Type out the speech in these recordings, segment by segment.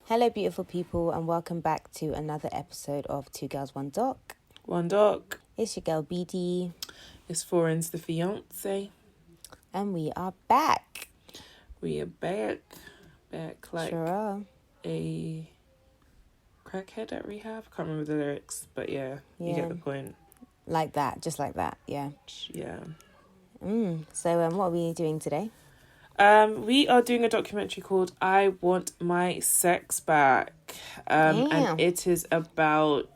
Hello, beautiful people, and welcome back to another episode of Two Girls, One Doc. One Doc. It's your girl, Beedie. It's Foreign's the fiance. And we are back. We are back. Back like Sure are. a crackhead at rehab. I can't remember the lyrics, but yeah, you get the point. Like that, just like that, yeah. Yeah. So what are we doing today? We are doing a documentary called I Want My Sex Back. And it is about...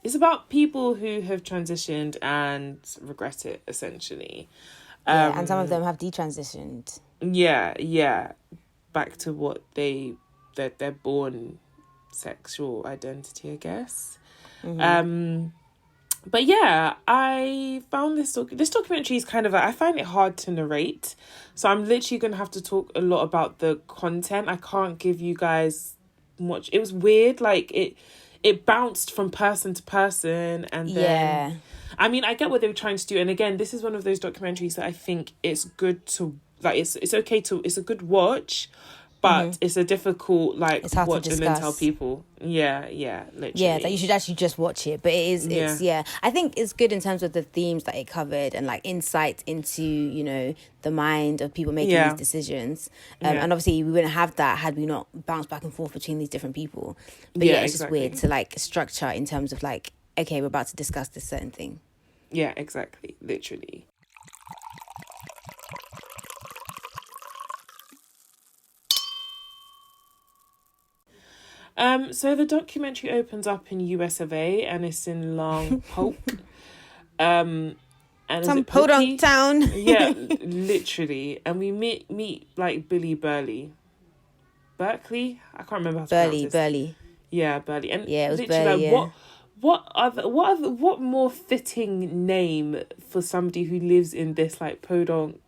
It's about people who have transitioned and regret it, essentially. And some of them have detransitioned. Yeah. Back to what their born sexual identity, I guess. But yeah, I found this documentary is kind of I find it hard to narrate. So I'm literally going to have to talk a lot about the content. I can't give you guys much. It was weird. Like it bounced from person to person. And then, I mean, I get what they were trying to do. And again, this is one of those documentaries that I think it's good to, like, it's okay to, it's a good watch. But it's a difficult, like, watch and then tell people. Yeah, literally. Yeah, that you should actually just watch it. But it's I think it's good in terms of the themes that it covered and, like, insight into, you know, the mind of people making these decisions. And obviously we wouldn't have that had we not bounced back and forth between these different people. But it's just weird to, like, structure in terms of, like, okay, we're about to discuss this certain thing. Yeah, exactly. Literally. So the documentary opens up in US of A and it's in Lompoc. And some podunk town. Yeah, literally. And we meet like Billy Berkeley. I can't remember how to pronounce this. Burley. Yeah, Burley. And yeah, it was literally Burley, what more fitting name for somebody who lives in this like podunk.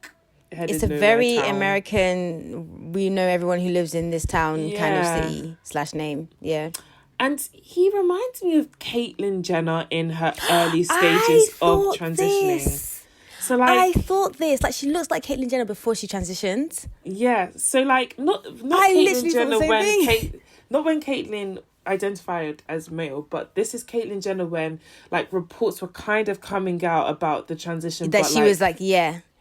It's a very town. American, we know everyone who lives in this town kind of city / name. Yeah. And he reminds me of Caitlyn Jenner in her early stages of transitioning. So like I thought this. Like she looks like Caitlyn Jenner before she transitioned. Yeah. So like not Caitlyn Jenner not when Caitlyn identified as male, but this is Caitlyn Jenner when like reports were kind of coming out about the transition that she was like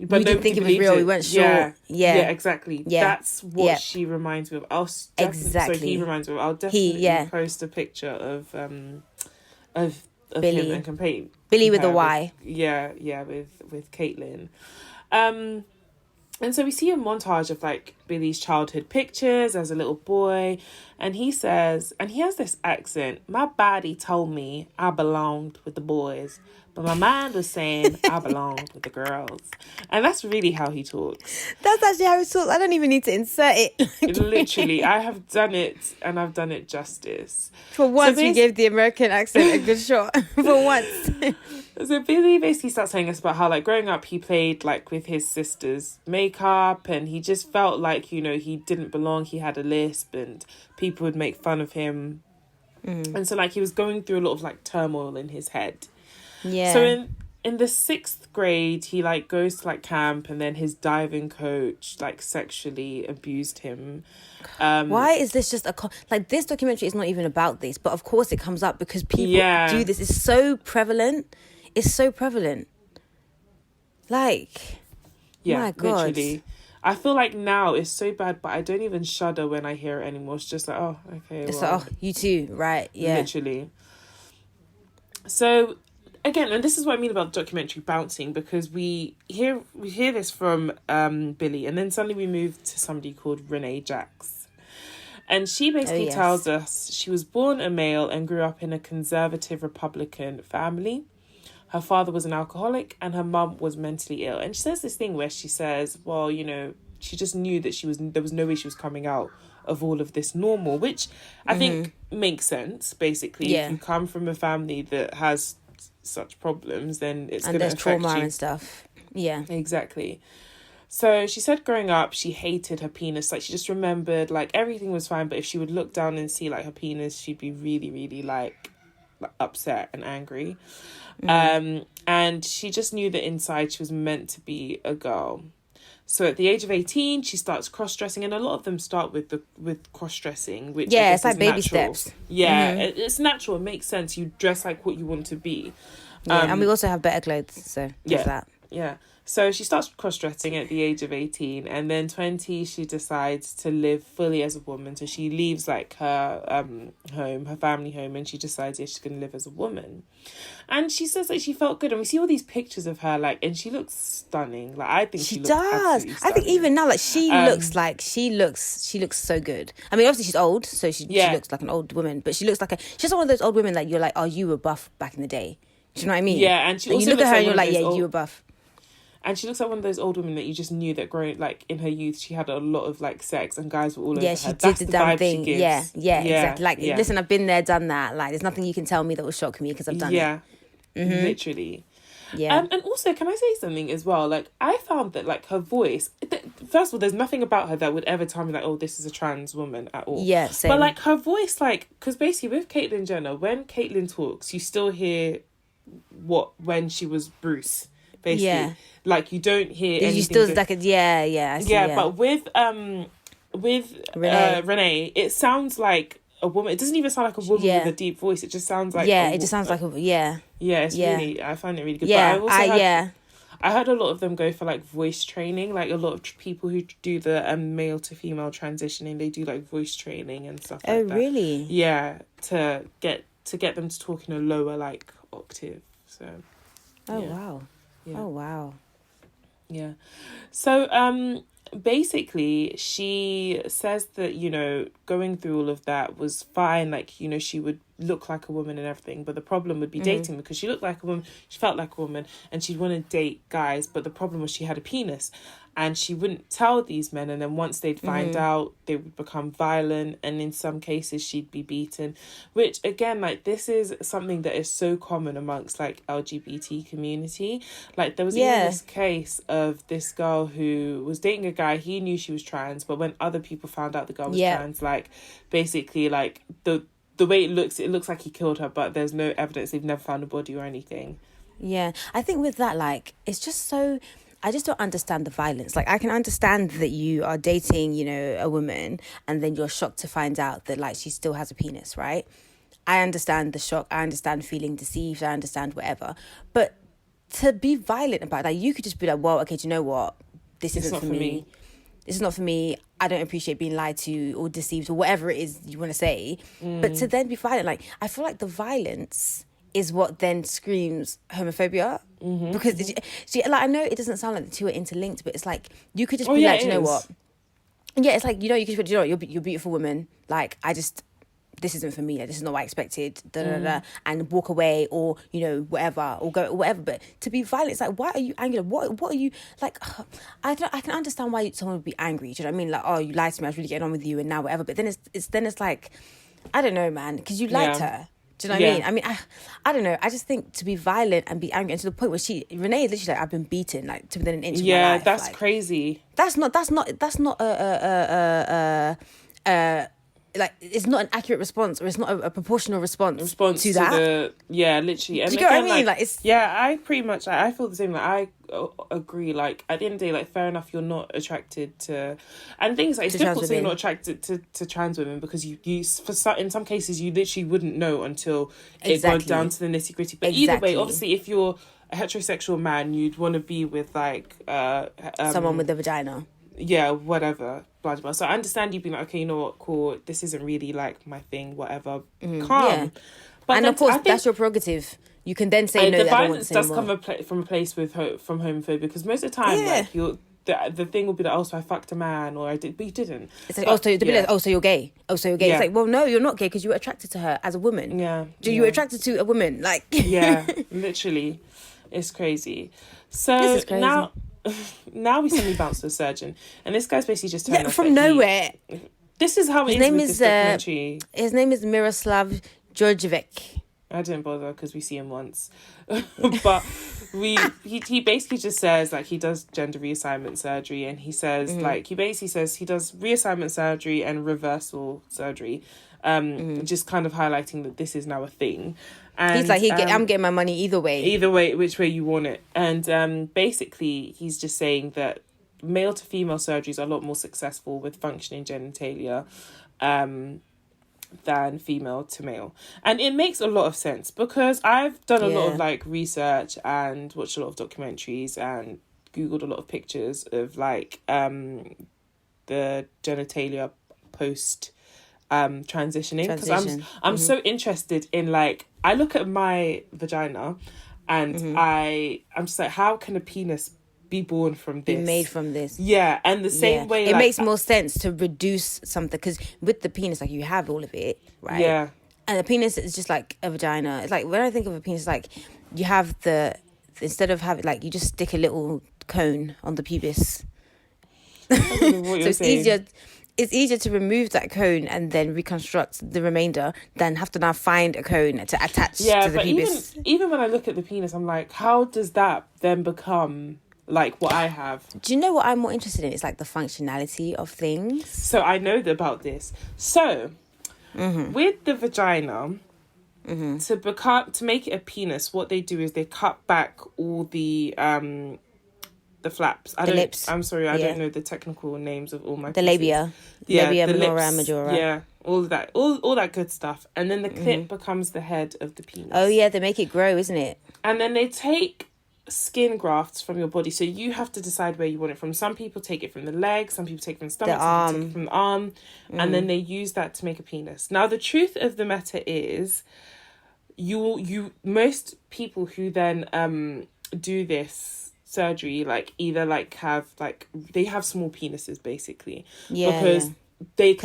but we didn't think it was real. We weren't sure. Yeah, exactly. That's what she reminds me of. So he reminds me of. I'll definitely post a picture of Billy him and compare Billy with a Y. With Caitlyn. And so we see a montage of like Billy's childhood pictures as a little boy, and he says, and he has this accent, my body told me I belonged with the boys, but my mind was saying I belonged with the girls. And that's really how he talks. That's actually how he talks. I don't even need to insert it. Literally, I have done it and I've done it justice. For once, we gave the American accent a good shot. For once. So Billy basically starts telling us about how, like, growing up, he played, like, with his sister's makeup, and he just felt like, you know, he didn't belong. He had a lisp, and people would make fun of him. And so, like, he was going through a lot of, like, turmoil in his head. Yeah. So in the 6th grade, he, like, goes to, like, camp, and then his diving coach, like, sexually abused him. Why is this just like, this documentary is not even about this, but of course it comes up because people do this. It's so prevalent. It's so prevalent. Like, my God. Literally. I feel like now it's so bad, but I don't even shudder when I hear it anymore. It's just like, oh, okay. It's like, oh, you too, right? Yeah. Literally. So, again, and this is what I mean about the documentary bouncing, because we hear this from Billy, and then suddenly we move to somebody called Renee Jacks. And she basically tells us she was born a male and grew up in a conservative Republican family. Her father was an alcoholic and her mum was mentally ill. And she says this thing where she says, well, you know, she just knew that there was no way she was coming out of all of this normal, which I think makes sense, basically. Yeah. If you come from a family that has such problems, then it's going to affect trauma you. And stuff. Yeah. Exactly. So she said growing up, she hated her penis. Like, she just remembered, like, everything was fine, but if she would look down and see, like, her penis, she'd be really, really, like upset and angry. And she just knew that inside she was meant to be a girl. So at the age of 18, she starts cross-dressing, and a lot of them start with cross-dressing, which it's like baby natural. steps. Yeah, it's natural. It makes sense. You dress like what you want to be. And we also have better clothes, so there's that. Yeah. So she starts cross-dressing at the age of 18, and then 20, she decides to live fully as a woman. So she leaves like her home, her family home, and she decides she's going to live as a woman. And she says that she felt good, and we see all these pictures of her, like, and she looks stunning. Like, I think she looks does. I think even now, like, she looks so good. I mean, obviously she's old, so she looks like an old woman, but she looks like she's one of those old women that you're like, oh, you were buff back in the day. Do you know what I mean? Yeah, and she like, also you look at her and you're like, you were buff. And she looks like one of those old women that you just knew that growing, like, in her youth, she had a lot of, like, sex and guys were all over her. Yeah, she did the damn thing. Yeah, exactly. Like, yeah. Listen, I've been there, done that. Like, there's nothing you can tell me that will shock me because I've done it. Yeah, literally. Yeah. And also, can I say something as well? Like, I found that, like, her voice... First of all, there's nothing about her that would ever tell me, like, oh, this is a trans woman at all. Yeah, same. But, like, her voice, like... Because basically, with Caitlyn Jenner, when Caitlyn talks, you still hear when she was Bruce, basically. Yeah. Like, you don't hear anything. You still like I see, but with Renee, it sounds like a woman. It doesn't even sound like a woman with a deep voice. It just sounds like it just sounds like a it's really, I find it really good. Yeah, but I heard a lot of them go for like voice training. Like a lot of people who do the male to female transitioning, they do like voice training and stuff like that. Oh, really? Yeah, to get them to talk in a lower like octave. So. Wow. Yeah. Oh wow. Yeah. So basically she says that, you know, going through all of that was fine, like, you know, she would look like a woman and everything, but the problem would be dating, because she looked like a woman, she felt like a woman, and she'd want to date guys, but the problem was she had a penis, and she wouldn't tell these men, and then once they'd find out, they would become violent, and in some cases she'd be beaten, which again, like, this is something that is so common amongst like LGBT community. Like, there was even this case of this girl who was dating a guy, he knew she was trans, but when other people found out the girl was trans, like, basically, like, the way it looks like he killed her, but there's no evidence, they've never found a body or anything. Yeah, I think with that, like, it's just so... I just don't understand the violence. Like, I can understand that you are dating, you know, a woman, and then you're shocked to find out that, like, she still has a penis, right? I understand the shock. I understand feeling deceived. I understand whatever. But to be violent about it, like, you could just be like, well, okay, do you know what? This isn't for me. This is not for me. I don't appreciate being lied to or deceived or whatever it is you want to say. But to then be violent, like, I feel like the violence is what then screams homophobia. Because like, I know it doesn't sound like the two are interlinked, but it's like you could just be like, you know what? Yeah, it's like, you know, you could be, you know, you're a beautiful woman. Like, this isn't for me. Like, this is not what I expected. And walk away, or, you know, whatever, or go whatever. But to be violent, it's like, why are you angry? What are you like? I can understand why someone would be angry. Do you know what I mean? Like, oh, you lied to me. I was really getting on with you, and now whatever. But then it's like, I don't know, man, because you liked her. Do you know what I mean? I mean, I don't know. I just think to be violent and be angry, and to the point where Renee is literally like, I've been beaten like to within an inch of my life. Yeah, that's like, crazy. That's not like, it's not an accurate response, or it's not a proportional response to that. Literally. And do you get what I mean? Like, it's... Yeah, I pretty much, I feel the same. Like, I agree. Like, at the end of the day, like, fair enough, you're not attracted to... And things like, it's difficult to say you're not attracted to trans women, because you in some cases, you literally wouldn't know until it got down to the nitty gritty. But either way, obviously, if you're a heterosexual man, you'd want to be with, like... someone with a vagina. Yeah, whatever, blah, blah. So I understand you being like, okay, you know what, cool, this isn't really, like, my thing, whatever, calm. Yeah. But and of course, that's your prerogative. You can then say, no, the that violence does come from a place from homophobia, because most of the time, like, the thing will be like, oh, so I fucked a man, or I did, but you didn't. It's like, so you're gay. Oh, so you're gay. Yeah. It's like, well, no, you're not gay, because you were attracted to her as a woman. Yeah. You were attracted to a woman, like... Yeah, literally. It's crazy. So this is crazy. Now we suddenly bounce to a surgeon, and this guy's basically just telling us from nowhere. This is how his name is. Documentary. His name is Miroslav Djordjevic. I didn't bother because we see him once, but he basically just says, like, he does gender reassignment surgery, and he says like, he basically says he does reassignment surgery and reversal surgery, just kind of highlighting that this is now a thing. And he's like, I'm getting my money either way, which way you want it. And basically he's just saying that male to female surgeries are a lot more successful with functioning genitalia than female to male. And it makes a lot of sense because I've done a lot of like research and watched a lot of documentaries and Googled a lot of pictures of like the genitalia post transitioning, because I'm so interested in, like, I look at my vagina and I'm just like, how can a penis be born from this, be made from this? And the same way, it makes more sense to reduce something, because with the penis, like, you have all of it, right? And the penis is just like a vagina. It's like, when I think of a penis, like, you have instead of having, like, you just stick a little cone on the pubis. So it's easier to remove that cone and then reconstruct the remainder than have to now find a cone to attach to the pubis. Even when I look at the penis, I'm like, how does that then become like what I have? Do you know what I'm more interested in? It's like the functionality of things. So I know about this. So with the vagina, to make it a penis, what they do is they cut back all the flaps. Lips. I'm sorry, I don't know the technical names of all my the pieces. labia. Labia, the minora, lips, majora. All of that, all that good stuff. And then the clit becomes the head of the penis. Oh yeah, they make it grow, isn't it? And then they take skin grafts from your body, so you have to decide where you want it from. Some people take it from the leg, some people take it from the stomach, some people take it from the arm, and then they use that to make a penis. Now the truth of the matter is, most people who then do this surgery, like, either like have, like, they have small penises basically, because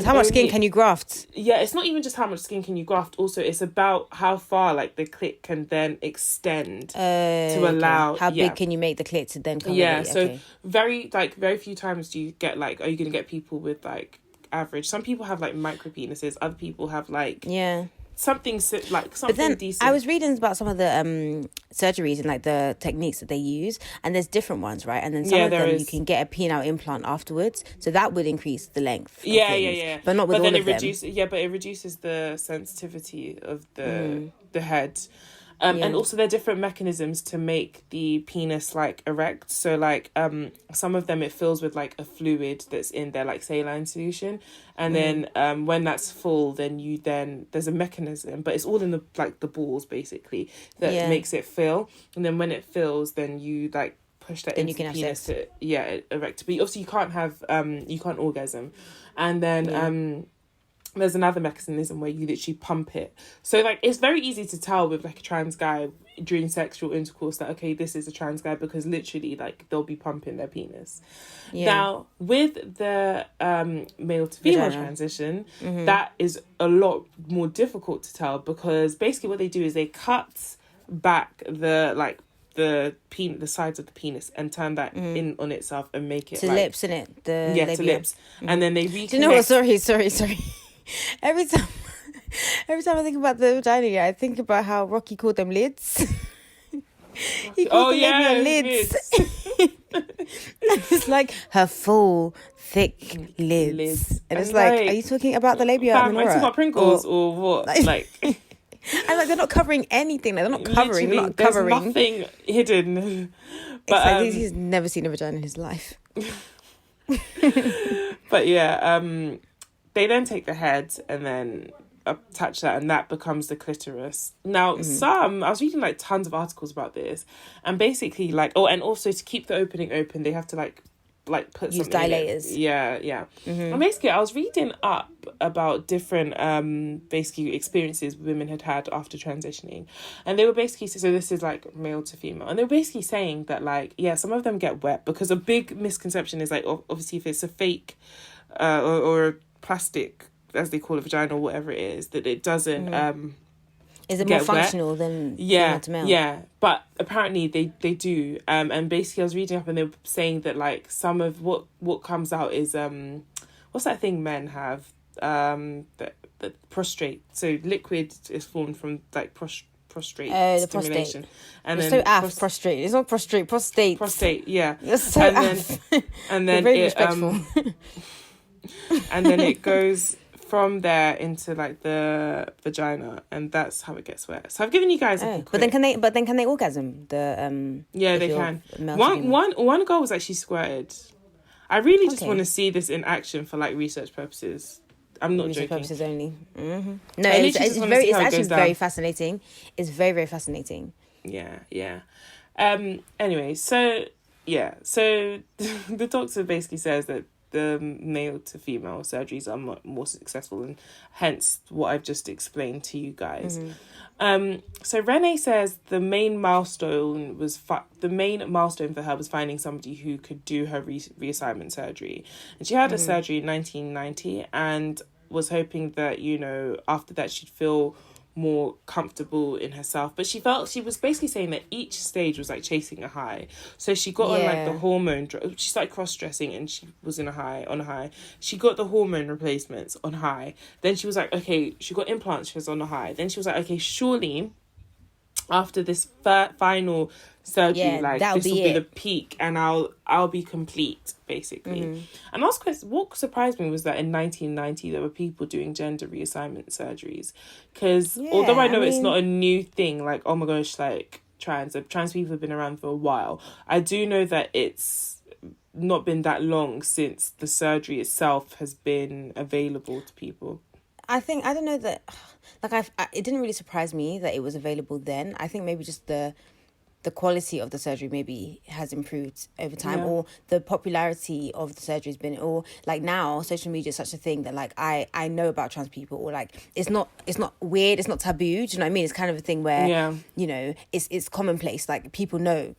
how much skin can you graft? It's not even just how much skin can you graft, also it's about how far, like, the clit can then extend to allow how big can you make the clit to then come so very few times do you get, like, are you gonna get people with, like, average. Some people have, like, micro penises, other people have, like, something but then decent. I was reading about some of the surgeries and, like, the techniques that they use, and there's different ones, right? And then some of them you can get a penile implant afterwards, so that would increase the length. But not with all of them. But it reduces the sensitivity of the head. And also there are different mechanisms to make the penis, like, erect. So, like, some of them it fills with, like, a fluid that's in their, like, saline solution, and then when that's full, then there's a mechanism, but it's all in the, like, the balls basically that makes it fill, and then when it fills, then you, like, push that into the penis to erect. But obviously you can't have you can't orgasm, and then there's another mechanism where you literally pump it. So, like, it's very easy to tell with, like, a trans guy during sexual intercourse that, okay, this is a trans guy, because literally, like, they'll be pumping their penis. Now, with the male to female transition, that is a lot more difficult to tell, because basically what they do is they cut back the sides of the penis and turn that in on itself and make it to, like, lips, in it, to lips, and then they reconnect. Do you know what? Sorry. Every time I think about the vagina, I think about how Rocky called them lids. He called the labia lids. It's like her full, thick lids. And it's like, are you talking about the labia minora? Am I talking about Pringles or what? Like, and, like, they're not covering anything. They're not covering. They're not covering. There's nothing hidden. But like, he's never seen a vagina in his life. But they then take the head and then attach that, and that becomes the clitoris. Now, I was reading, like, tons of articles about this, and basically, like, and also to keep the opening open, they have to like put use something dilators. And basically, I was reading up about different basically experiences women had after transitioning, and they were basically, so this is, like, male to female, and they were basically saying that, like, some of them get wet, because a big misconception is, like, obviously if it's a fake or plastic, as they call it, vagina or whatever it is, that it doesn't is it more functional than female to male? But apparently they do, and basically I was reading up and they were saying that, like, some of what comes out is what's that thing men have, the prostrate, so liquid is formed from, like, prostrate stimulation. And then prostrate. It's not prostrate, prostate. You're so and then you're very respectful. And then it goes from there into, like, the vagina, and that's how it gets wet. So I've given you guys a but then can they orgasm? The they can. One girl was actually squirted. I really just want to see this in action for like research purposes. I'm not research joking. Purposes only. Mm-hmm. No, it's actually very fascinating. It's very, very fascinating. Yeah. Anyway, so the doctor basically says that the male to female surgeries are more successful, and hence what I've just explained to you guys. So Renee says the main milestone for her was finding somebody who could do her reassignment surgery, and she had a surgery in 1990 and was hoping that, you know, after that she'd feel more comfortable in herself. But she was basically saying that each stage was like chasing a high. So she got on like the hormone she started cross-dressing and she was on a high. She got the hormone replacements on high. Then she was like, okay, she got implants, she was on a high. Then she was like, okay, surely after this final surgery, like this will be the peak and I'll be complete, basically. And what surprised me was that in 1990 there were people doing gender reassignment surgeries, because although I know it's not a new thing, like, oh my gosh, like trans people have been around for a while, I do know that it's not been that long since the surgery itself has been available to people. I don't know that, like, it didn't really surprise me that it was available then. I think maybe just the quality of the surgery maybe has improved over time, or the popularity of the surgery has been, or like now social media is such a thing that like I know about trans people, or like it's not weird, it's not taboo, do you know what I mean? It's kind of a thing where you know, it's commonplace, like people know.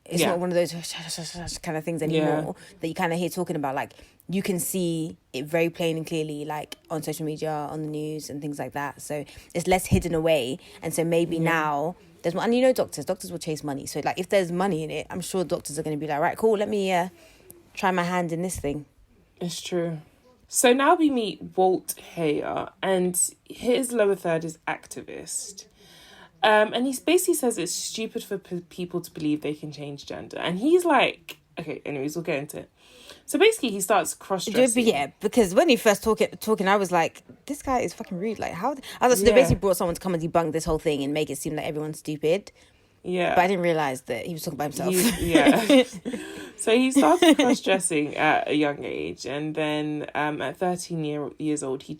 It's not one of those kind of things anymore that you kind of hear talking about. Like, you can see it very plain and clearly, like on social media, on the news and things like that. So it's less hidden away. And so maybe now there's one, and you know, doctors will chase money. So like, if there's money in it, I'm sure doctors are going to be like, right, cool, let me try my hand in this thing. It's true. So now we meet Walt Heyer, and his lower third is activist. And he basically says it's stupid for people to believe they can change gender. And he's like, okay, anyways, we'll get into it. So basically he starts cross-dressing. Yeah, because when he first talking, I was like, this guy is fucking rude. Like, how? They basically brought someone to come and debunk this whole thing and make it seem like everyone's stupid. Yeah. But I didn't realise that he was talking about himself. So he started cross-dressing at a young age, and then at 13 years old, he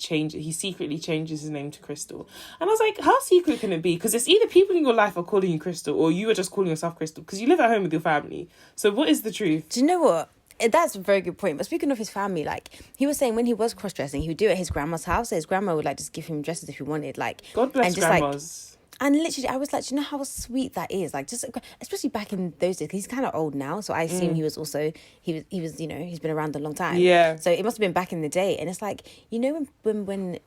secretly changes his name to Crystal. And I was like, how secret can it be? Because it's either people in your life are calling you Crystal, or you are just calling yourself Crystal, because you live at home with your family. So what is the truth? Do you know what? That's a very good point. But speaking of his family, like, he was saying when he was cross-dressing, he would do it at his grandma's house. So his grandma would like just give him dresses if he wanted. Like, God bless grandmas. And literally, I was like, do you know how sweet that is? Like, just especially back in those days, 'cause he's kind of old now. So I assume he was, you know, he's been around a long time. Yeah. So it must have been back in the day. And it's like, you know, when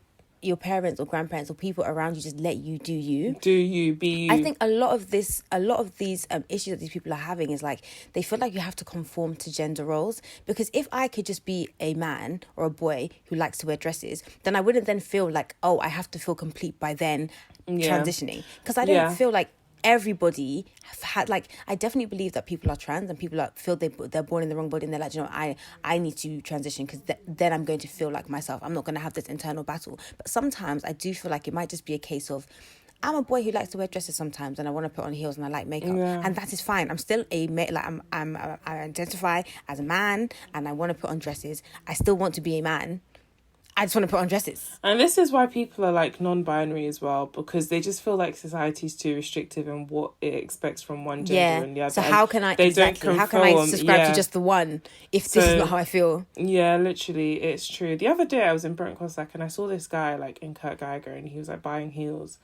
your parents or grandparents or people around you just let you do you. Do you, be you. I think a lot of these issues that these people are having is like, they feel like you have to conform to gender roles. Because if I could just be a man or a boy who likes to wear dresses, then I wouldn't then feel like, oh, I have to feel complete by then transitioning. Because I don't feel like everybody have had, like, I definitely believe that people are trans and people feel they're born in the wrong body, and they're like, you know, I need to transition because then I'm going to feel like myself. I'm not going to have this internal battle. But sometimes I do feel like it might just be a case of, I'm a boy who likes to wear dresses sometimes, and I want to put on heels and I like makeup, and that is fine. I'm still I identify as a man, and I want to put on dresses. I still want to be a man. I just want to put on dresses. And this is why people are like non-binary as well, because they just feel like society's too restrictive in what it expects from one gender and the other. So how can I subscribe to just the one if this is not how I feel? Yeah, literally, it's true. The other day I was in Brent Cossack and I saw this guy like in Kurt Geiger, and he was like buying heels.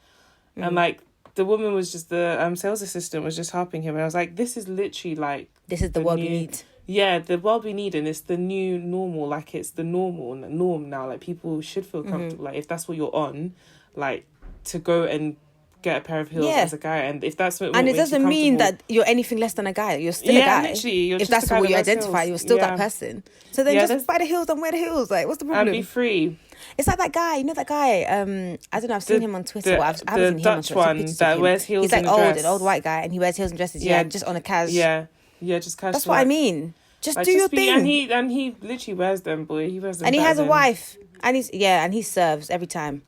And like the woman was just, the sales assistant was just helping him, and I was like, this is literally like, this is the world we need. Yeah, the world we need, and it's the new normal. Like, it's the norm now. Like, people should feel comfortable. Like, if that's what you're on, like, to go and get a pair of heels as a guy, and if that's what, and it doesn't mean that you're anything less than a guy. You're still a guy. Literally, if that's what you identify, you're still that person. So then just buy the heels and wear the heels. Like, what's the problem? And be free. It's like that guy, you know that guy, I don't know, I've seen him on Twitter. I haven't seen him on Dutch one that wears heels. He's like an old white guy, and he wears heels and dresses. Yeah, just on a cas. Yeah, just casual. That's what I mean. Just like, do your thing. And he literally wears them, boy. He wears them. And he has a wife. And he serves every time.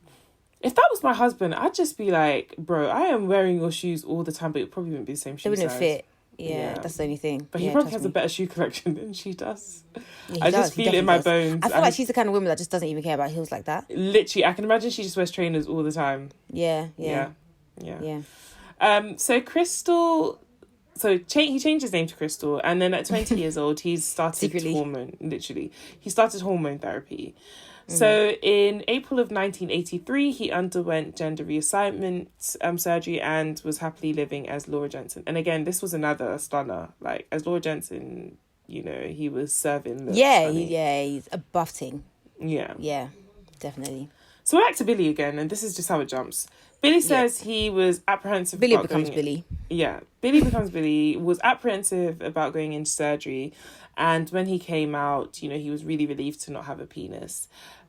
If that was my husband, I'd just be like, bro, I am wearing your shoes all the time, but it probably wouldn't be the same shoe size. They wouldn't fit. Yeah, that's the only thing. But he probably has a better shoe collection than she does. Yeah, I just feel it in my bones. I feel like she's the kind of woman that just doesn't even care about heels like that. Literally, I can imagine she just wears trainers all the time. Yeah. So Crystal... So he changed his name to Crystal, and then at 20 years old, he's started he started hormone therapy. So in April of 1983, he underwent gender reassignment surgery and was happily living as Laura Jensen. And again, this was another stunner. Like, as Laura Jensen, you know, he was serving the he's a buff ting. Yeah, definitely. So we're back to Billy again, and this is just how it jumps. Billy says he was apprehensive Billy becomes Billy. Yeah, Billy becomes Billy, was apprehensive about going into surgery. And when he came out, you know, he was really relieved to not have a penis.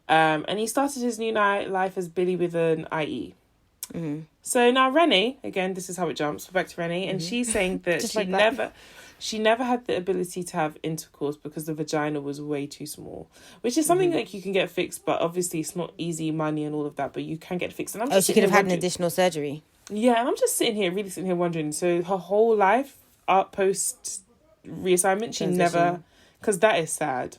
And he started his new life as Billy with an IE. Mm-hmm. So now Renee, again, this is how it jumps. We're back to Renee. And she's saying that she never had the ability to have intercourse because the vagina was way too small, which is something like you can get fixed, but obviously it's not easy money and all of that, but you can get it fixed. And she could have had an additional surgery. Yeah, and I'm just sitting here wondering, so her whole life, post reassignment, she never, because that is sad.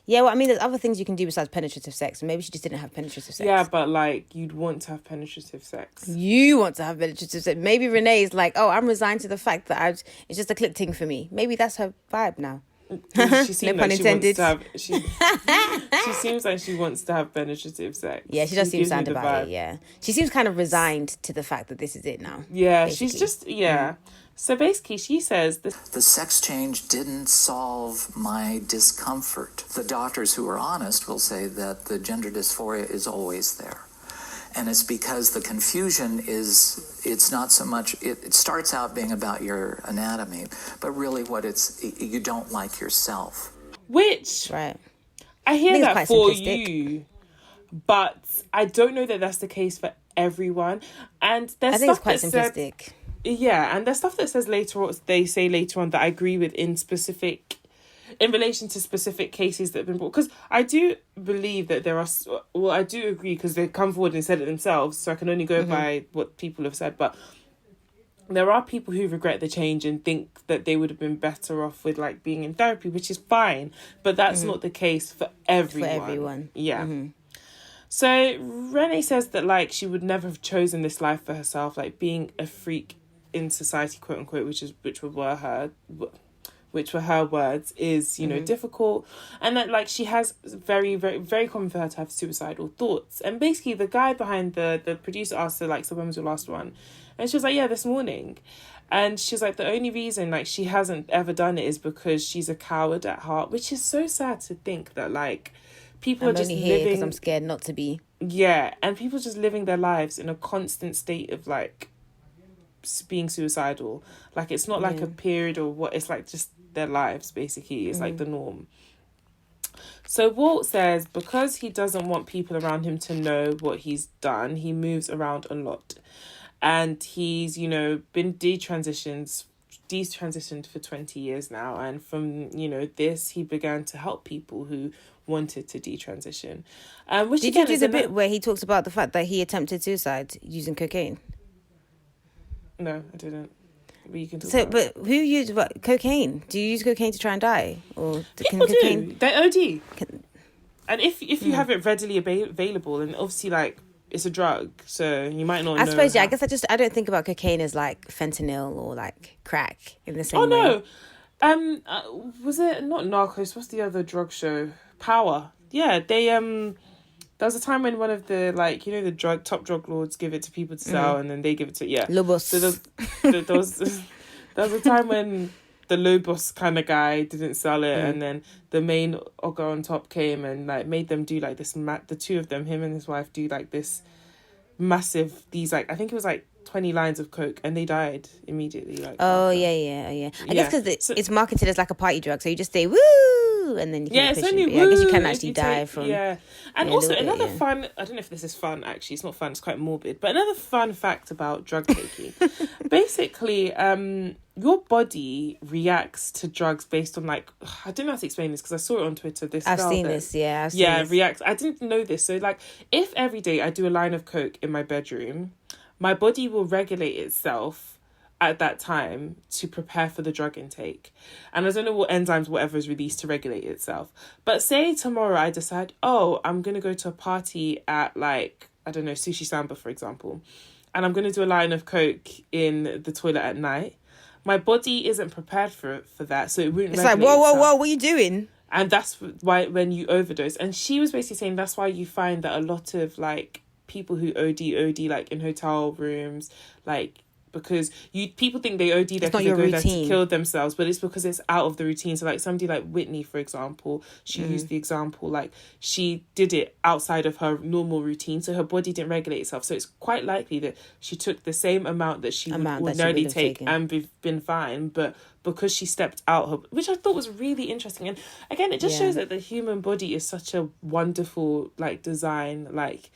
Yeah, well, I mean, there's other things you can do besides penetrative sex, and maybe she just didn't have penetrative sex. Yeah, but, like, you'd want to have penetrative sex. You want to have penetrative sex. Maybe Renee's like, oh, I'm resigned to the fact that it's just a clit thing for me. Maybe that's her vibe now. She no pun intended. She seems like she wants to have penetrative sex. Yeah, she does seem sad about it, yeah. She seems kind of resigned to the fact that this is it now. Yeah, basically. She's just, So basically, she says... The sex change didn't solve my discomfort. The doctors who are honest will say that the gender dysphoria is always there. And it's because the confusion it's not so much... It starts out being about your anatomy, but really you don't like yourself. Which... Right. I hear that for you, but I don't know that that's the case for everyone. And there's I think it's quite simplistic. Yeah, and there's stuff that they say later on that I agree with in relation to specific cases that have been brought. Because I do believe that there are... Well, I do agree because they've come forward and said it themselves, so I can only go by what people have said. But there are people who regret the change and think that they would have been better off with, like, being in therapy, which is fine. But that's not the case for everyone. For everyone. Yeah. Mm-hmm. So Renee says that, like, she would never have chosen this life for herself, like, being a freak in society, quote unquote, which were her words, is, you know, difficult, and that, like, she has very, very, very common for her to have suicidal thoughts. And basically the guy behind the producer asked her, like, so when was your last one? And she was like, yeah, this morning. And she's like, the only reason, like, she hasn't ever done it is because she's a coward at heart, which is so sad to think that, like, people are just living because I'm scared not to be. Yeah, and people just living their lives in a constant state of, like, being suicidal. Like, it's not like a period or what, it's like just their lives, basically. It's like the norm. So Walt says because he doesn't want people around him to know what he's done, he moves around a lot. And he's, you know, been detransitioned for 20 years now. And from, you know, this, he began to help people who wanted to detransition. Which Did you do the bit where he talks about the fact that he attempted suicide using cocaine? No, I didn't. But you can talk about but who used what? Cocaine? Do you use cocaine to try and die? Or people do. They OD. And if you have it readily available, and obviously, like, it's a drug, so you might not know. I suppose, I guess I don't think about cocaine as, like, fentanyl or, like, crack in the same way. Oh, no. Was it not Narcos? What's the other drug show? Power. Yeah, they, there was a time when one of the, like, you know, the top drug lords give it to people to sell, and then they give it to, Lobos. So there was a time when the Lobos kind of guy didn't sell it, and then the main ogre on top came and, like, made them do, like, this, the two of them, him and his wife, do, like, this massive, like, I think it was, like, 20 lines of coke, and they died immediately. Like, I guess because it's marketed as, like, a party drug, so you just say, woo! And then you can it's only I guess you can actually die from... Yeah. And also another fun... I don't know if this is fun, actually. It's not fun. It's quite morbid. But another fun fact about drug taking. Basically, your body reacts to drugs based on, like... I don't know how to explain this because I saw it on Twitter. I've seen this. Reacts. I didn't know this. So, like, if every day I do a line of coke in my bedroom, my body will regulate itself at that time to prepare for the drug intake. And I don't know what enzymes, whatever is released to regulate itself. But say tomorrow I decide, oh, I'm going to go to a party at like, I don't know, Sushi Samba, for example. And I'm going to do a line of coke in the toilet at night. My body isn't prepared for that. So it wouldn't regulate whoa, itself. what are you doing? And that's why when you overdose. And she was basically saying that's why you find that a lot of like people who OD like in hotel rooms, like, because people think they OD there because they go there to kill themselves, but it's because it's out of the routine. So like somebody like Whitney, for example, she used the example, like she did it outside of her normal routine, so her body didn't regulate itself. So it's quite likely that she took the same amount that she would ordinarily take and been fine, but because she stepped out, which I thought was really interesting. And again, it just shows that the human body is such a wonderful like design, like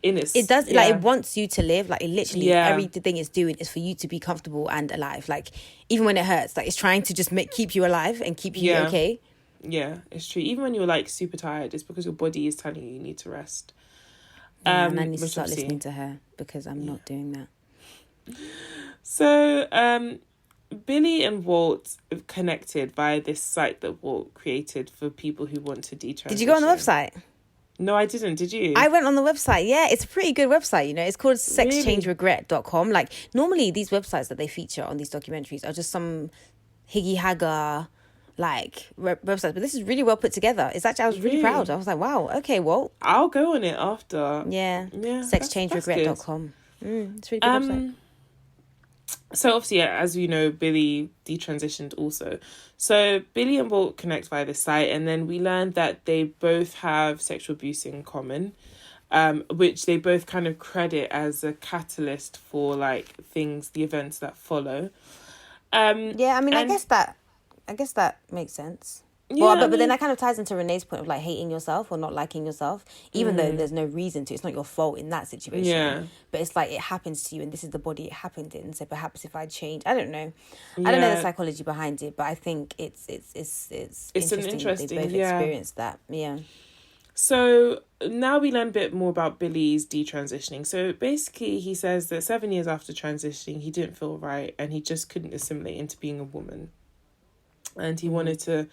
it does like it wants you to live, like it literally everything it's doing is for you to be comfortable and alive, like even when it hurts, like it's trying to just keep you alive and keep you okay. It's true. Even when you're like super tired, it's because your body is telling you need to rest. And I need to start listening to her because I'm not doing that. So Billy and Walt connected via this site that Walt created for people who want to detransition. Did you go on the website? No, I didn't. Did you? I went on the website. Yeah, it's a pretty good website. You know, it's called sexchangeregret.com. Like, normally these websites that they feature on these documentaries are just some higgy-hagger, like, websites. But this is really well put together. It's actually, I was really proud. I was like, wow, okay, Walt. I'll go on it after. Yeah. Sexchangeregret.com. It's a really good website. So obviously, as you know, Billy detransitioned also. So Billy and Walt connect via this site, and then we learned that they both have sexual abuse in common, which they both kind of credit as a catalyst for like the events that follow. I mean, I guess that makes sense. Yeah, but then that kind of ties into Renee's point of like hating yourself or not liking yourself, even though there's no reason to. It's not your fault in that situation. Yeah. But it's like it happens to you, and this is the body it happened in. So perhaps if I change, I don't know. I don't know the psychology behind it, but I think it's interesting that they both experienced that. Yeah. So now we learn a bit more about Billy's detransitioning. So basically, he says that 7 years after transitioning, he didn't feel right, and he just couldn't assimilate into being a woman, and he wanted to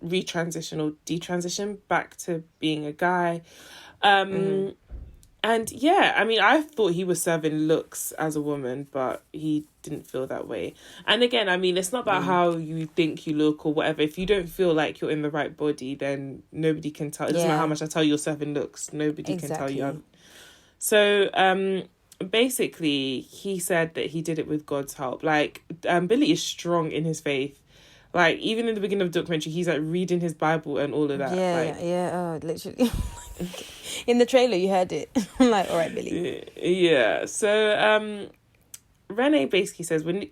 retransition or detransition back to being a guy. And I mean, I thought he was serving looks as a woman, but he didn't feel that way. And again, I mean, it's not about how you think you look or whatever. If you don't feel like you're in the right body, then nobody can tell. It doesn't matter how much I tell you you're serving looks. Nobody can tell you. So basically, he said that he did it with God's help. Like, Billy is strong in his faith. Like, even in the beginning of the documentary, he's, like, reading his Bible and all of that. Oh, literally. In the trailer, you heard it. I'm like, all right, Billy. Yeah. So, Renee basically says, we're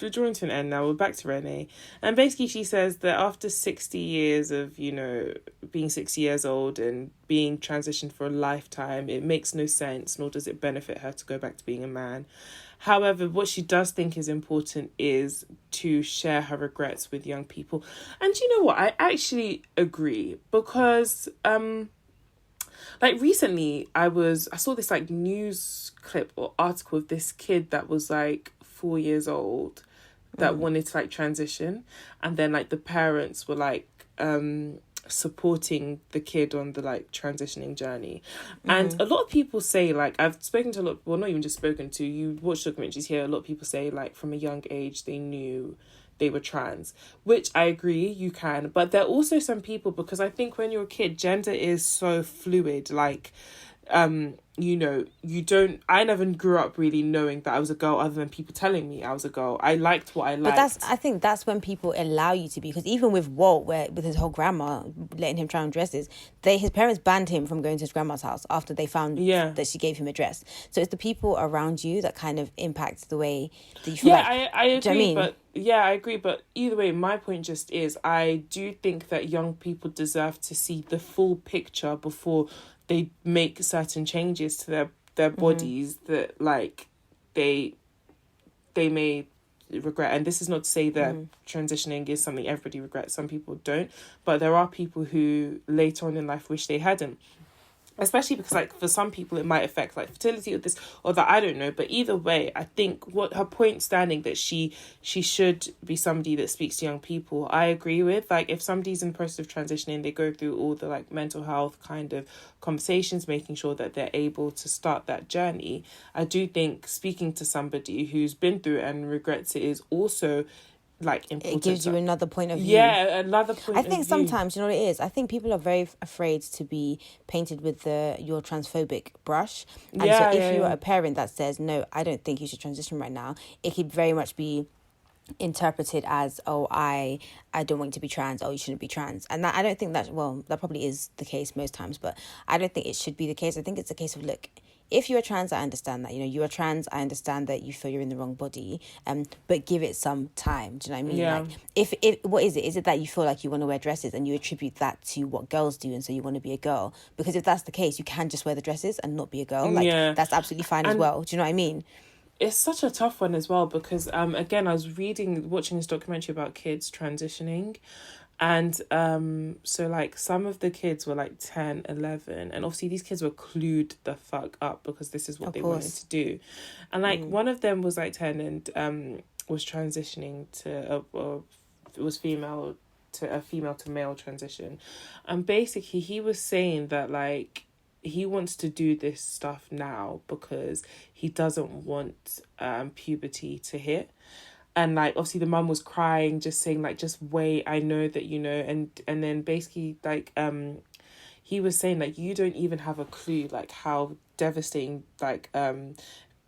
drawing to an end now. We're back to Renee. And basically, she says that after 60 years of, you know, being 60 years old and being transitioned for a lifetime, it makes no sense, nor does it benefit her to go back to being a man. However, what she does think is important is to share her regrets with young people. And you know what? I actually agree, because like recently I saw this like news clip or article of this kid that was like 4 years old that wanted to like transition, and then like the parents were like supporting the kid on the like transitioning journey. And a lot of people say, like, I've spoken to a lot, well, not even just spoken to, you watch documentaries here, a lot of people say like from a young age they knew they were trans, which I agree, you can, but there are also some people, because I think when you're a kid, gender is so fluid, like you know, I never grew up really knowing that I was a girl other than people telling me I was a girl. I liked what I liked. But I think that's when people allow you to be, because even with Walt, with his whole grandma letting him try on dresses, his parents banned him from going to his grandma's house after they found that she gave him a dress. So it's the people around you that kind of impacts the way that you feel. I agree, I agree, but either way, my point just is, I do think that young people deserve to see the full picture before they make certain changes to their bodies that like they may regret. And this is not to say that transitioning is something everybody regrets. Some people don't, but there are people who later on in life wish they hadn't. especially because, like, for some people it might affect, like, fertility or this or that, I don't know. But either way, I think what her point standing that she should be somebody that speaks to young people, I agree with. Like, if somebody's in the process of transitioning, they go through all the, like, mental health kind of conversations, making sure that they're able to start that journey. I do think speaking to somebody who's been through it and regrets it is also, like, important. It gives you another point of view. Yeah, another point of view. I think sometimes, you know what it is? I think people are very afraid to be painted with your transphobic brush. And so if you're a parent that says, no, I don't think you should transition right now, it could very much be interpreted as, oh, I don't want you to be trans, oh, you shouldn't be trans. And that, I don't think that, well, that probably is the case most times, but I don't think it should be the case. I think it's a case of, look, if you're trans, I understand that. You know, you are trans, I understand that you feel you're in the wrong body, but give it some time. Do you know what I mean? Yeah. Like, what is it? Is it that you feel like you want to wear dresses and you attribute that to what girls do, and so you want to be a girl? Because if that's the case, you can just wear the dresses and not be a girl. Like, that's absolutely fine as well. Do you know what I mean? It's such a tough one as well because, again, I was watching this documentary about kids transitioning. And so, like, some of the kids were, like, 10, 11. And obviously these kids were clued the fuck up because this is what they wanted to do. And, like, one of them was, like, 10 and was transitioning to it was female to male transition. And basically he was saying that, like, he wants to do this stuff now because he doesn't want puberty to hit. And, like, obviously the mum was crying, just saying, like, just wait, I know that, you know, and then basically, like, he was saying, like, you don't even have a clue, like, how devastating, like,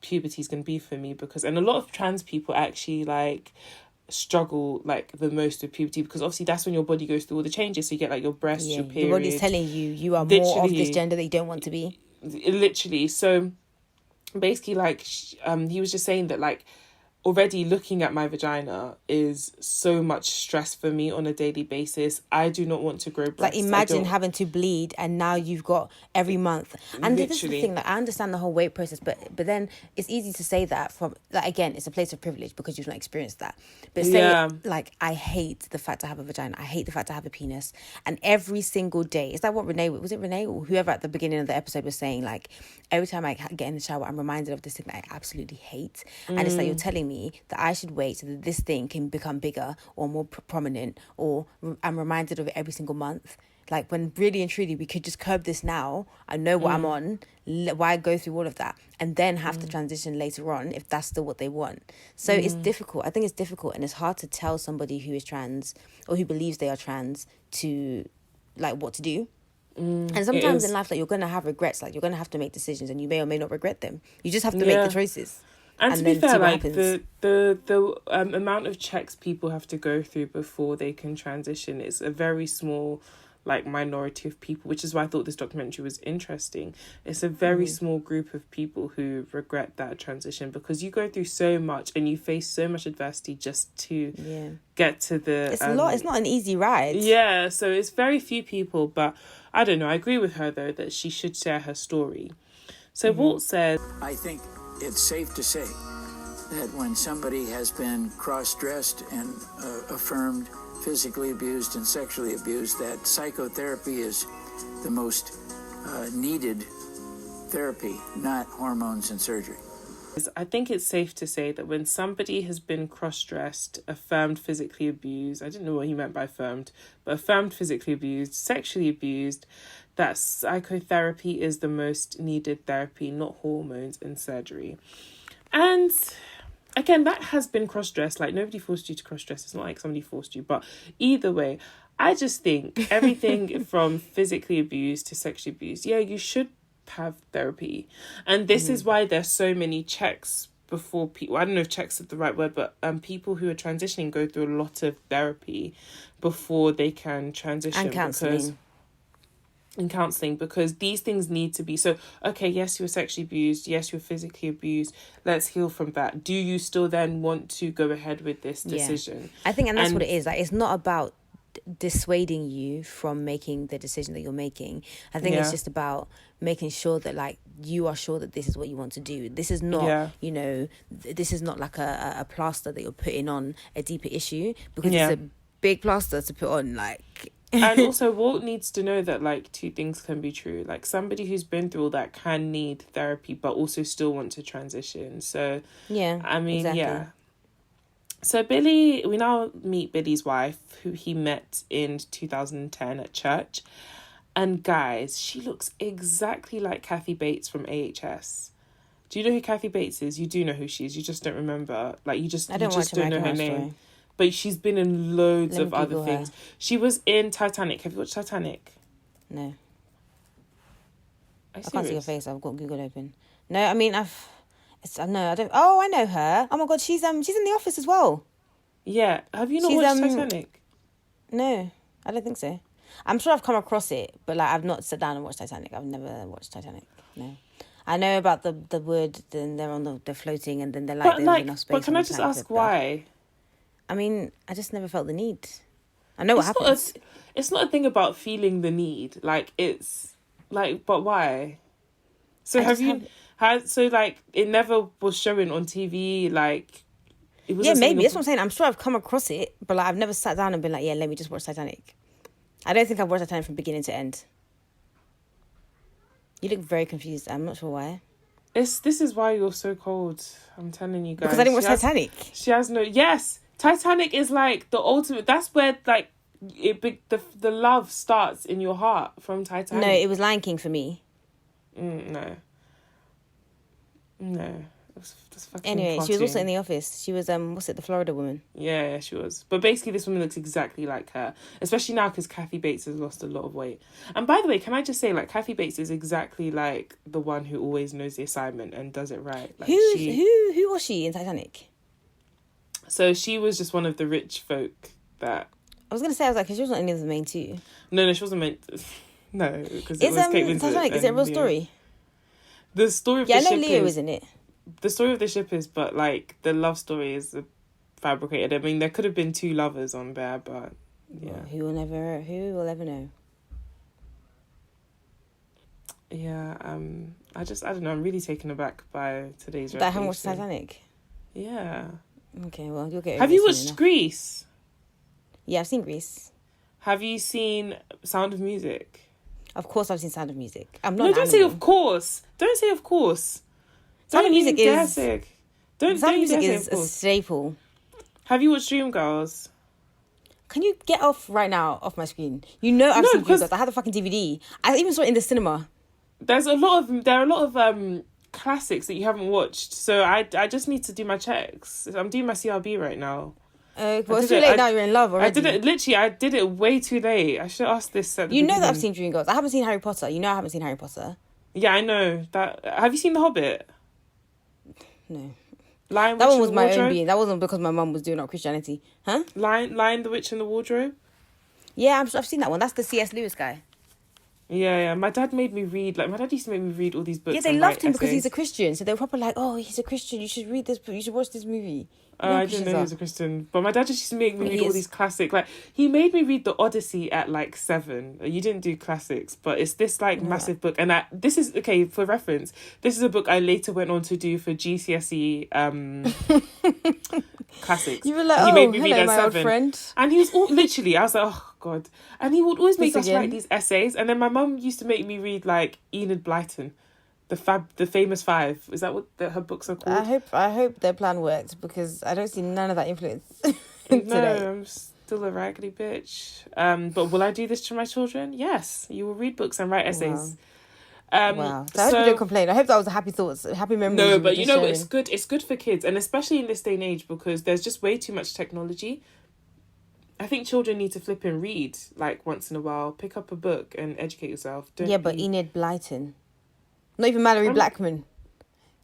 puberty is going to be for me, because, and a lot of trans people actually, like, struggle, like, the most with puberty, because obviously that's when your body goes through all the changes, so you get, like, your breasts, your period. Your body's telling you are more of this gender that you don't want to be. Literally. So, basically, like, he was just saying that, like, already looking at my vagina is so much stress for me on a daily basis. I do not want to grow breasts. Like, imagine having to bleed and now you've got every month. And this is the thing, like, I understand the whole weight process, but then it's easy to say that from, like, again, it's a place of privilege because you've not experienced that. But say, like, I hate the fact I have a vagina. I hate the fact I have a penis. And every single day, is that what Renee or whoever at the beginning of the episode was saying, like, every time I get in the shower, I'm reminded of this thing that I absolutely hate. And it's like, you're telling me that I should wait so that this thing can become bigger or more prominent, or I'm reminded of it every single month. Like, when really and truly we could just curb this now. I know what I'm on. Why go through all of that and then have to transition later on if that's still what they want? So it's difficult. I think it's difficult, and it's hard to tell somebody who is trans or who believes they are trans to, like, what to do. And sometimes in life, like, you're going to have regrets. Like, you're going to have to make decisions, and you may or may not regret them. You just have to make the choices. And to be fair, like, the amount of checks people have to go through before they can transition is a very small, like, minority of people, which is why I thought this documentary was interesting. It's a very small group of people who regret that transition, because you go through so much and you face so much adversity just to get to the... It's a lot. It's not an easy ride. Yeah, so it's very few people, but I don't know. I agree with her, though, that she should share her story. So Walt said... I think it's safe to say that when somebody has been cross-dressed and affirmed physically abused and sexually abused, that psychotherapy is the most needed therapy, not hormones and surgery. I think it's safe to say that when somebody has been cross-dressed, affirmed physically abused, I didn't know what he meant by affirmed, but affirmed physically abused, sexually abused, that psychotherapy is the most needed therapy, not hormones and surgery. And again, that has been cross-dressed. Like, nobody forced you to cross-dress. It's not like somebody forced you. But either way, I just think everything from physically abused to sexually abused, you should have therapy. And this is why there's so many checks before people... I don't know if checks is the right word, but people who are transitioning go through a lot of therapy before they can transition. And counselling. Because these things need to be... So, okay, yes, you were sexually abused. Yes, you were physically abused. Let's heal from that. Do you still then want to go ahead with this decision? Yeah. I think, and that's what it is. Like, it's not about dissuading you from making the decision that you're making. I think it's just about making sure that, like, you are sure that this is what you want to do. This is not, you know, this is not like a plaster that you're putting on a deeper issue, because it's a big plaster to put on. Like, And also, Walt needs to know that, like, two things can be true. Like, somebody who's been through all that can need therapy, but also still want to transition. So, yeah, I mean, exactly. yeah. So Billy, we now meet Billy's wife, who he met in 2010 at church. And guys, she looks exactly like Kathy Bates from AHS. Do you know who Kathy Bates is? You do know who she is. You just don't remember. Like, you just don't know her name. Story. But she's been in loads of other things. Her. She was in Titanic. Have you watched Titanic? No. I can't see her face. I've got Google open. No, I mean, I don't. Oh, I know her. Oh my God, she's in The Office as well. Yeah. Have you not watched Titanic? No, I don't think so. I'm sure I've come across it, but like I've not sat down and watched Titanic. I've never watched Titanic. No. I know about the wood. Then they're floating, and then they're like, there's enough space. But can I just ask why? I mean, I just never felt the need. I know what happens. It's not a thing about feeling the need. Like, it's like, but why? So so like it never was showing on TV, like it was. Yeah, maybe that's what I'm saying. I'm sure I've come across it, but like I've never sat down and been like, yeah, let me just watch Titanic. I don't think I've watched Titanic from beginning to end. You look very confused. I'm not sure why. This is why you're so cold. I'm telling you guys. Because I didn't watch Titanic. She has no. Yes, Titanic is like the ultimate. That's where like the love starts in your heart from Titanic. No, it was Lion King for me. No. Anyway, cartoon. She was also in The Office. She was the Florida woman. Yeah, she was. But basically, this woman looks exactly like her, especially now because Kathy Bates has lost a lot of weight. And by the way, can I just say, like, Kathy Bates is exactly like the one who always knows the assignment and does it right. Like, who was she in Titanic? So she was just one of the rich folk that. I was gonna say, because she wasn't any of the main two. No, she wasn't meant. No, because it was Kate Winslet. Titanic, is it a real story? The story of the ship I know Leo is in it. The story of the ship is, but like the love story is fabricated. I mean, there could have been two lovers on there, but yeah. Well, who will ever know? Yeah, I don't know. I'm really taken aback by today's. That I haven't watched Titanic. Yeah. Okay, well, you'll get. Have you watched Grease? Yeah, I've seen Grease. Have you seen Sound of Music? Of course, I've seen Sound of Music. I'm not. No, don't say of course. Don't say of course. Sound of Music is. Sound of Music is a staple. Have you watched Dreamgirls? Can you get off right now off my screen? You know I've seen Dreamgirls. I had the fucking DVD. I even saw it in the cinema. There are a lot of classics that you haven't watched. So I just need to do my checks. I'm doing my CRB right now. Well, it's too late now. You're in love already. I did it way too late. I should ask this at the beginning. You know that I've seen Dreamgirls. I haven't seen Harry Potter. You know I haven't seen Harry Potter. Yeah, I know that. Have you seen The Hobbit? No. Lion, that one was my own being. That wasn't because my mum was doing up Christianity. Huh? Lion, the Witch and the Wardrobe? Yeah, I've seen that one. That's the C.S. Lewis guy. Yeah. My dad made me read, my dad used to make me read all these books. Yeah, they loved him because he's a Christian. So they were probably like, oh, he's a Christian. You should read this book. You should watch this movie. I didn't know he was a Christian. But my dad just used to make me read all these classics. Like, he made me read The Odyssey at, 7. You didn't do classics, but it's this, massive book. And this is, okay, for reference, this is a book I later went on to do for GCSE classics. You were like, he made me read at 7. Old friend. And he was literally, I was like, oh, God. And he would always make us write these essays. And then my mum used to make me read, Enid Blyton. The famous five. Is that what her books are called? I hope their plan worked because I don't see none of that influence today. No, I'm still a raggedy bitch. But will I do this to my children? Yes. You will read books and write essays. Wow. So I hope you don't complain. I hope that was a happy thoughts, happy memories. No, but you know, it's good. It's good for kids, and especially in this day and age because there's just way too much technology. I think children need to flip and read once in a while. Pick up a book and educate yourself. But Enid Blyton. Not even Mallory Blackman.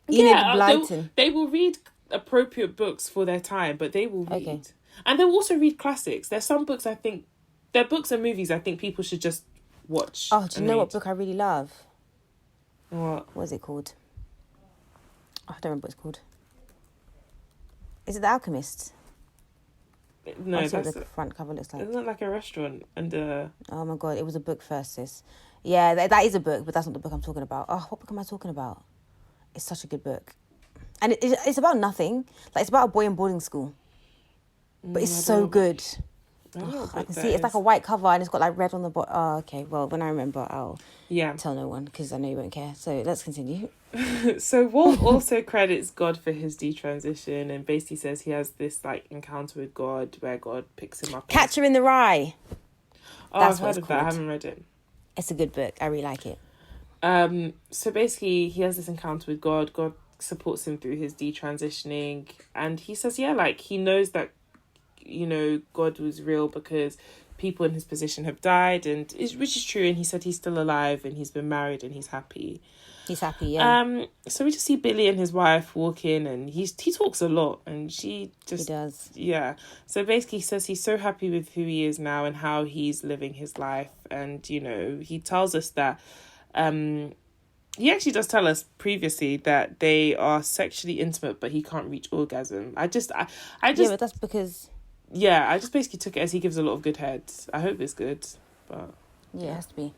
Enid Blyton. They will read appropriate books for their time, but they will read. Okay. And they'll also read classics. There's some books I think... They're books and movies I think people should just watch. Oh, do you know what book I really love? What? What is it called? I don't remember what it's called. Is it The Alchemist? No, that's what the front cover looks like. Isn't it like a restaurant? And oh my God, it was a book first, sis. Yeah, that is a book, but that's not the book I'm talking about. Oh, what book am I talking about? It's such a good book. And it's about nothing. It's about a boy in boarding school. But it's so good. I can see it's like a white cover and it's got like red on the bottom. Oh, okay. Well, when I remember, I'll tell no one because I know you won't care. So let's continue. So Walt also credits God for his detransition and basically says he has this like encounter with God where God picks him up. Catcher in the Rye. Oh, I've heard of that. I haven't read it. It's a good book. I really like it. So basically he has this encounter with God. God supports him through his detransitioning, and he says, like he knows that, God was real because people in his position have died, which is true. And he said he's still alive and he's been married and he's happy. He's happy, yeah. So we just see Billy and his wife walk in, and he talks a lot, and she just... He does. Yeah. So basically he says he's so happy with who he is now and how he's living his life. And, he tells us that... he actually does tell us previously that they are sexually intimate, but he can't reach orgasm. I just... Yeah, but that's because... Yeah, I just basically took it as he gives a lot of good head. I hope it's good, but... Yeah, it has to be.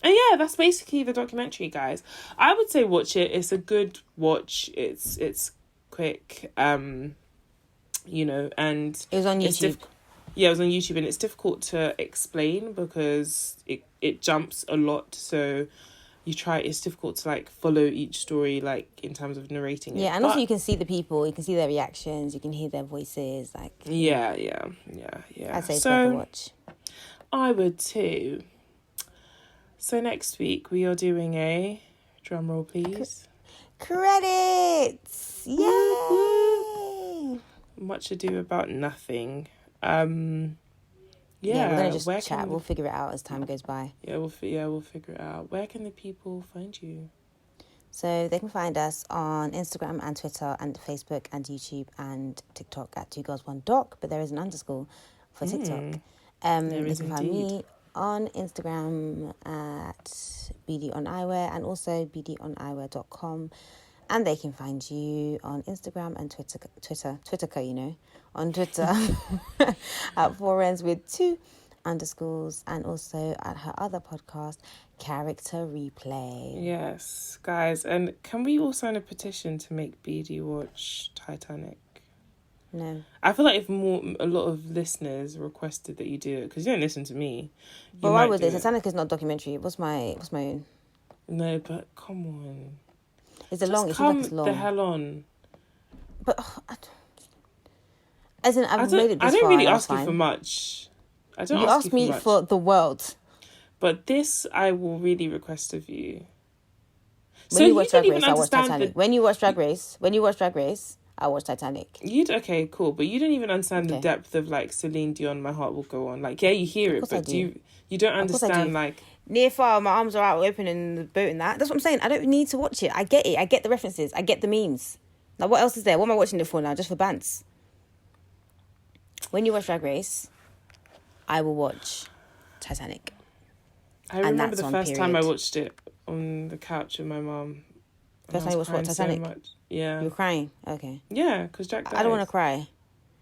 And yeah, that's basically the documentary, guys. I would say watch it. It's a good watch. It's quick, and... It was on YouTube. Yeah, it was on YouTube, and it's difficult to explain because it jumps a lot, so... it's difficult to like follow each story like in terms of narrating it. Yeah, and also you can see the people, you can see their reactions, you can hear their voices, like yeah. I'd say it's worth a watch. I would too. So next week we are doing a drum roll, please. Credits! Yay! Much Ado About Nothing. Yeah, we're gonna just chat. We'll figure it out as time goes by. Yeah, we'll figure it out. Where can the people find you? So they can find us on Instagram and Twitter and Facebook and YouTube and TikTok at 2girls1doc, but there is an underscore for TikTok. They can find me on Instagram at Beedie on Eyewear and also beedieoneyewear.com. And they can find you on Instagram and Twitter, on Twitter at 4ends with 2 underscores, and also at her other podcast, Character Replay. Yes, guys. And can we all sign a petition to make Beedie watch Titanic? No. I feel like if a lot of listeners requested that you do it, because you don't listen to me. But why would it? Titanic is not a documentary. What's my own? No, but come on. It's a long. It's come like long. The hell on. But as in, I've made it this far. I don't really ask you for much. I don't. You ask me for the world. But this, I will really request of you. When you watch Drag Race, I watch Titanic. When you watch Drag Race, I watch Titanic. Okay, cool. But you don't even understand the depth of like Celine Dion, My Heart Will Go On. Like, yeah, you hear it, but you don't understand like. Near far, my arms are out open in the boat and that. That's what I'm saying. I don't need to watch it. I get it. I get the references. I get the memes. Like, what else is there? What am I watching it for now? Just for bants? When you watch Drag Race, I will watch Titanic. I remember the first time I watched it on the couch with my mum. First time you watched what, Titanic? So yeah. You were crying? Okay. Yeah, because Jack died. I don't want to cry.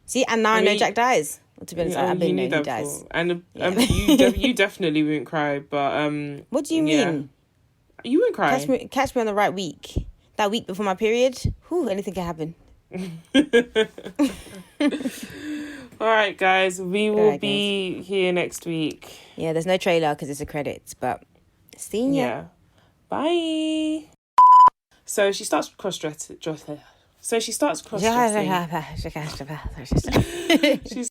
See, and now I know Jack dies. To be honest, I've been knowing he dies. And you definitely wouldn't cry, but... What do you mean? You wouldn't cry. Catch me on the right week. That week before my period, anything can happen. All right, guys. We will be here next week. Yeah, there's no trailer because it's a credits, but see ya. Yeah. Bye. So she starts cross-dressing. She's